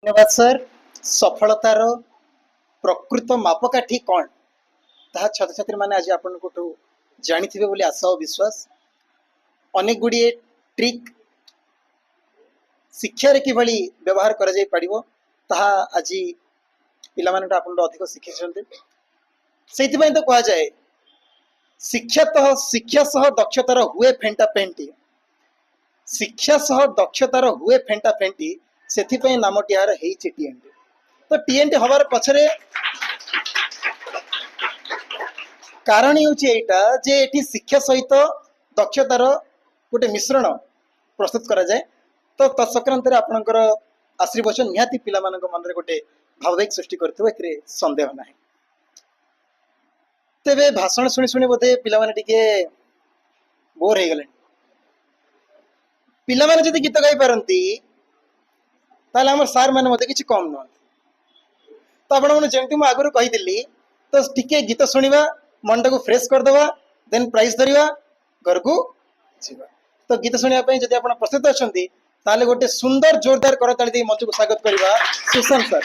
धन्यवाद सर। सफलतार प्रकृत मापकाठी कौन ताहा छात्र छात्री मैंने आज आपण जानी बोली आशा और विश्वास। अनेक गुड़िए ट्रिक शिक्षा रे किभली व्यवहार करा जाई पारिबो ताहा आज पिला माने आपण अधिक शिखिछन्ते। सेइथिबाई तो कहा जाए शिक्षा सह दक्षतार हुए फेंटा फेंटी, शिक्षा सह दक्षतार हुए फेंटा फेंटी, से नामटी यार टीएनटी। तो टीएनटी हबार पछरे कारण होटा जे एटी शिक्षा सहित दक्षतार गोटे मिश्रण प्रस्तुत करा जाए। तो तत्सक्रांत आपणकर आशीर्वचन निहाती पिला मन गोटे भाववेग सृष्टि करते संदेह ना। तेरे भाषण शुणी शुणी बोधे पिला माने टिके बोर हो गले। पिला माने जदि गीत गाई पारती ताले हमर सार माने मते किछि कम न। तो आपण माने जेमति म आगुरु कहिदिली तो टिके गीत शुणिबा मन को फ्रेश कर देबा देन प्राइज धरिबा घर को जीवा। तो गीत शुणिया पई जदि आपण प्रस्तुत अछंती ताले गोटे सुंदर जोरदार करताली दे मंच को स्वागत करबा सुशांत सर।